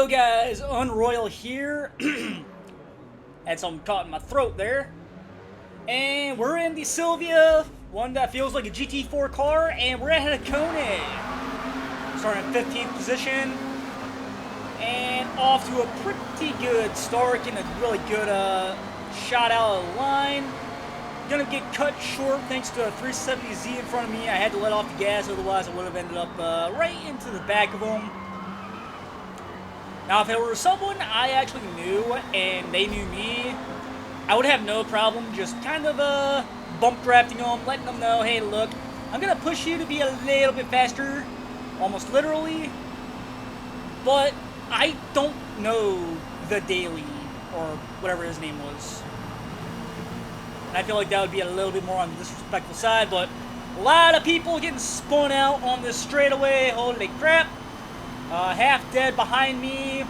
Yo guys, Unroyal here. Had something caught in my throat there. And we're in the Sylvia, one that feels like a GT4 car, and we're at Hakone. Starting in 15th position. And off to a pretty good start, getting a really good shot out of the line. Gonna get cut short thanks to a 370Z in front of me. I had to let off the gas, otherwise I would have ended up right into the back of him. Now, if it were someone I actually knew and they knew me, I would have no problem just kind of bump drafting them, letting them know, hey, look, I'm going to push you to be a little bit faster, almost literally, but I don't know the Daily, or whatever his name was. And I feel like that would be a little bit more on the disrespectful side, but a lot of people getting spun out on this straightaway, holy crap. Half dead behind me.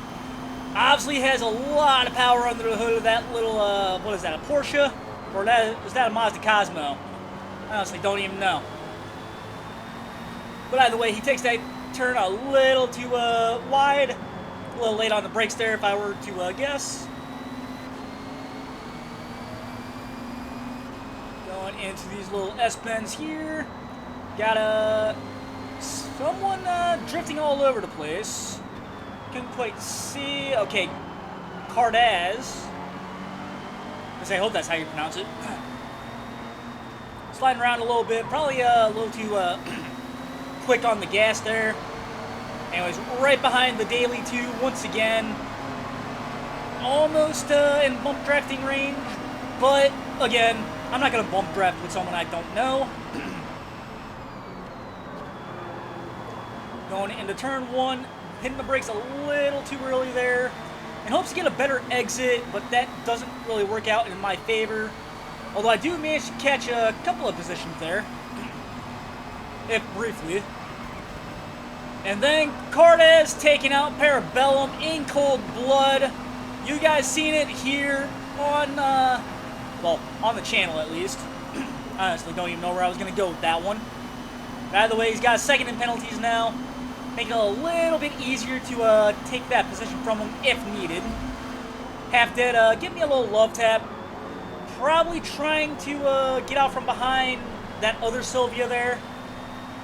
Obviously has a lot of power under the hood of that little, what is that, a Porsche? Or is that a Mazda Cosmo? I honestly don't even know. But either way, he takes that turn a little too wide. A little late on the brakes there if I were to guess. Going into these little S-bends here. Got someone drifting all over the place. Couldn't quite see. Okay, Cardaz. I hope that's how you pronounce it. Sliding around a little bit. Probably a little too quick on the gas there. Anyways, right behind the Daily 2 once again. Almost in bump drafting range. But, again, I'm not going to bump draft with someone I don't know. Going into turn 1, hitting the brakes a little too early there, in hopes to get a better exit, but that doesn't really work out in my favor. Although I do manage to catch a couple of positions there, if briefly. And then Cardez taking out Parabellum in cold blood. You guys seen it here on, well, on the channel at least. Honestly, don't even know where I was going to go with that one. By the way, he's got second in penalties now. Making it a little bit easier to take that position from him if needed. Half dead, give me a little love tap. Probably trying to get out from behind that other Sylvia there.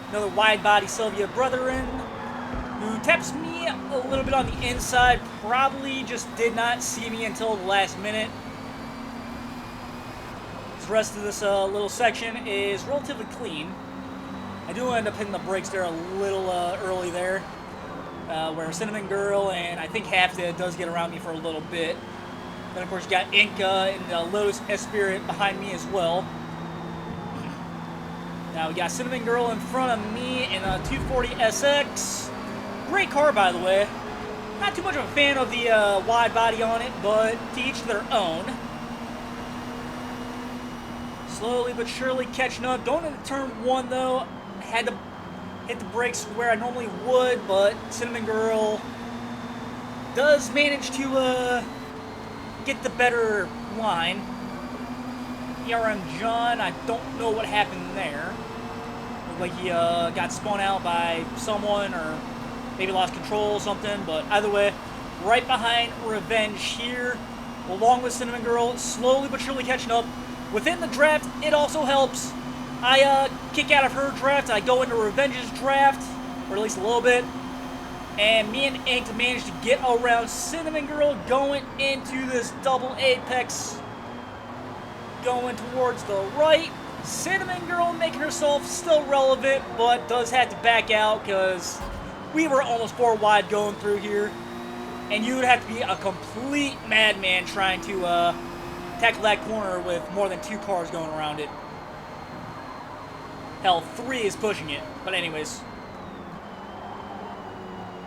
Another wide body Sylvia brethren, who taps me a little bit on the inside. Probably just did not see me until the last minute. The rest of this little section is relatively clean. I do end up hitting the brakes there a little early there, where Cinnamon Girl and I think Half Dead does get around me for a little bit. Then, of course, you got Inca and Lotus Esprit behind me as well. Now, we got Cinnamon Girl in front of me in a 240 SX. Great car, by the way. Not too much of a fan of the wide body on it, but to each their own. Slowly but surely catching up. Going into turn 1, though. Had to hit the brakes where I normally would, but Cinnamon Girl does manage to get the better line. ERM John, I don't know what happened there. Looked like he got spun out by someone or maybe lost control or something, but either way, right behind Revenge here, along with Cinnamon Girl, slowly but surely catching up. Within the draft, it also helps. I kick out of her draft, I go into Revenge's draft, or at least a little bit, and me and Ink managed to get around Cinnamon Girl going into this double apex, going towards the right. Cinnamon Girl making herself still relevant, but does have to back out because we were almost 4 wide going through here, and you would have to be a complete madman trying to tackle that corner with more than 2 cars going around it. Hell, 3 is pushing it. But anyways.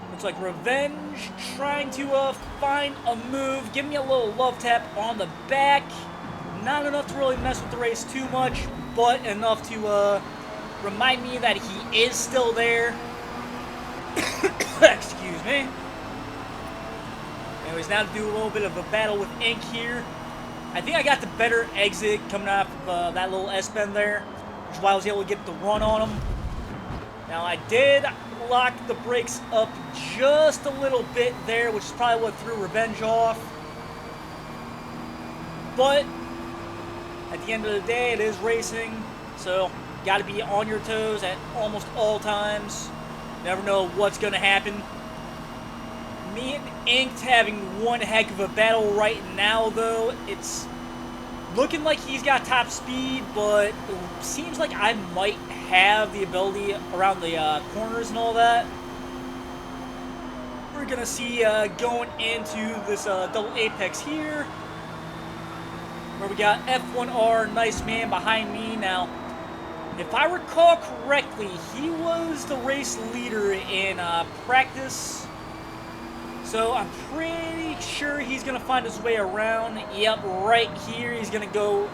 Looks like Revenge trying to find a move. Give me a little love tap on the back. Not enough to really mess with the race too much, but enough to remind me that he is still there. Excuse me. Anyways, now to do a little bit of a battle with Ink here. I think I got the better exit coming off of that little S-bend there, which is why I was able to get the run on him. Now, I did lock the brakes up just a little bit there, which is probably what threw Revenge off. But at the end of the day, it is racing, so got to be on your toes at almost all times. Never know what's going to happen. Me and Inked having one heck of a battle right now, though. It's looking like he's got top speed, but it seems like I might have the ability around the corners and all that. We're going to see going into this double apex here, where we got F1R Nice Man behind me. Now, if I recall correctly, he was the race leader in practice. So I'm pretty sure he's going to find his way around. Yep, right here. He's going to go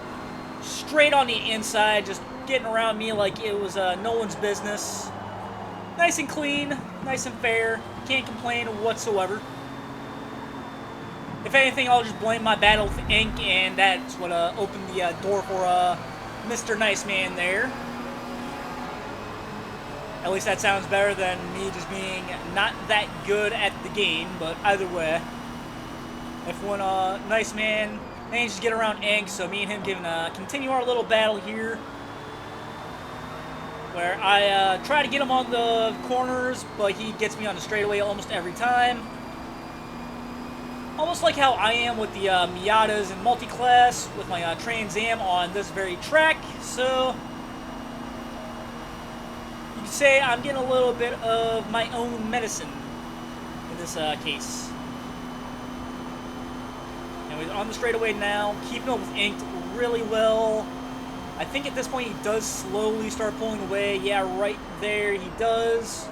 straight on the inside, just getting around me like it was no one's business. Nice and clean, nice and fair. Can't complain whatsoever. If anything, I'll just blame my battle with Ink, and that's what opened the door for Mr. Nice Man there. At least that sounds better than me just being not that good at the game, but either way. If one Nice Man manages to get around Ink, so me and him can continue our little battle here. Where I try to get him on the corners, but he gets me on the straightaway almost every time. Almost like how I am with the Miatas in multi-class with my Trans Am on this very track, so you could say I'm getting a little bit of my own medicine in this case. And we're on the straightaway now, keeping up with Inked really well. I think at this point he does slowly start pulling away. Yeah, right there he does.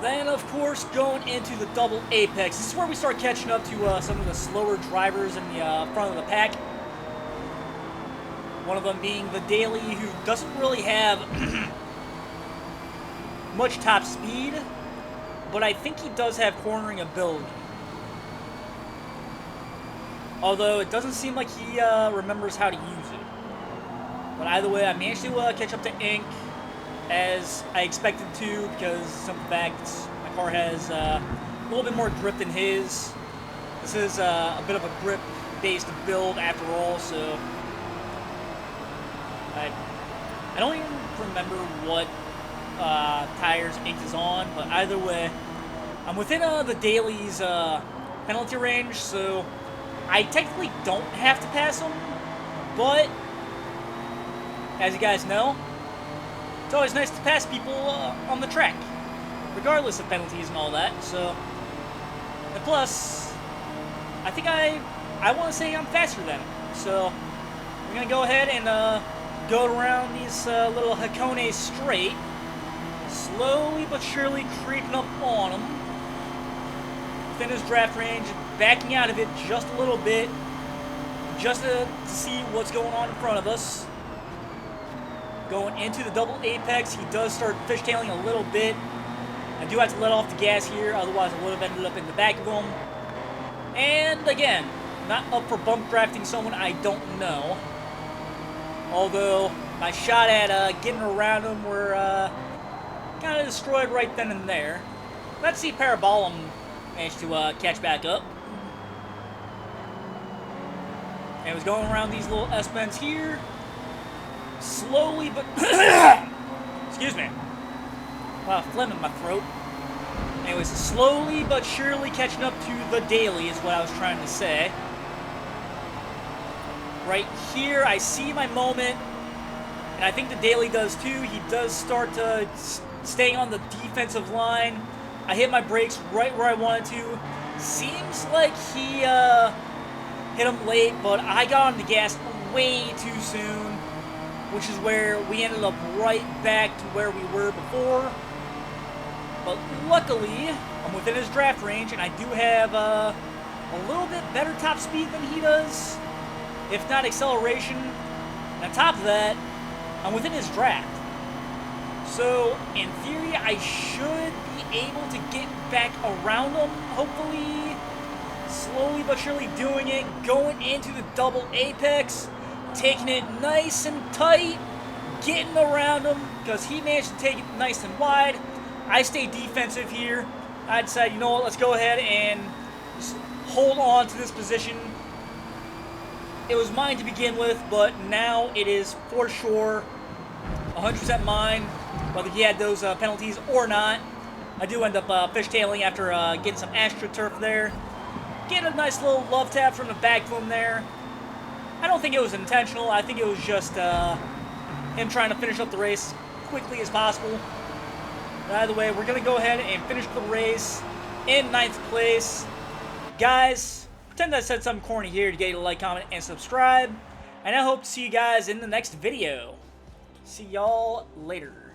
Then, of course, going into the double apex. This is where we start catching up to some of the slower drivers in the front of the pack. One of them being the Daily, who doesn't really have much top speed, but I think he does have cornering ability. Although it doesn't seem like he remembers how to use it. But either way, I managed to catch up to Ink as I expected to, because of some facts. My car has a little bit more grip than his. This is a bit of a grip-based build after all, so I don't even remember what tires Inked is on, but either way, I'm within the Daily's penalty range, so I technically don't have to pass him, but as you guys know, it's always nice to pass people on the track, regardless of penalties and all that. So, and plus, I think I want to say I'm faster than him. So, we're going to go ahead and go around these little Hakone straight, slowly but surely creeping up on him, within his draft range, backing out of it just a little bit, just to see what's going on in front of us. Going into the double apex, he does start fishtailing a little bit. I do have to let off the gas here, otherwise I would have ended up in the back of him. And again, not up for bump drafting someone I don't know. Although my shot at getting around him were kind of destroyed right then and there. Let's see Parabolum manage to catch back up. And it was going around these little S-bends here. Slowly, but excuse me. Wow, phlegm in my throat. Anyways, slowly but surely catching up to the Daily is what I was trying to say. Right here, I see my moment, and I think the Daily does too. He does start to staying on the defensive line. I hit my brakes right where I wanted to. Seems like he hit him late, but I got on the gas way too soon, which is where we ended up right back to where we were before. But luckily, I'm within his draft range, and I do have a little bit better top speed than he does, if not acceleration. And on top of that, I'm within his draft. So, in theory, I should be able to get back around him, hopefully. Slowly but surely doing it, going into the double apex. Taking it nice and tight, getting around him because he managed to take it nice and wide. I stayed defensive here. I decided, you know what, let's go ahead and just hold on to this position. It was mine to begin with, but now it is for sure 100% mine, whether he had those penalties or not. I do end up fishtailing after getting some AstroTurf there. Get a nice little love tap from the back of him there. I don't think it was intentional. I think it was just him trying to finish up the race as quickly as possible. But either way, we're going to go ahead and finish the race in 9th place. Guys, pretend I said something corny here to get you to like, comment, and subscribe. And I hope to see you guys in the next video. See y'all later.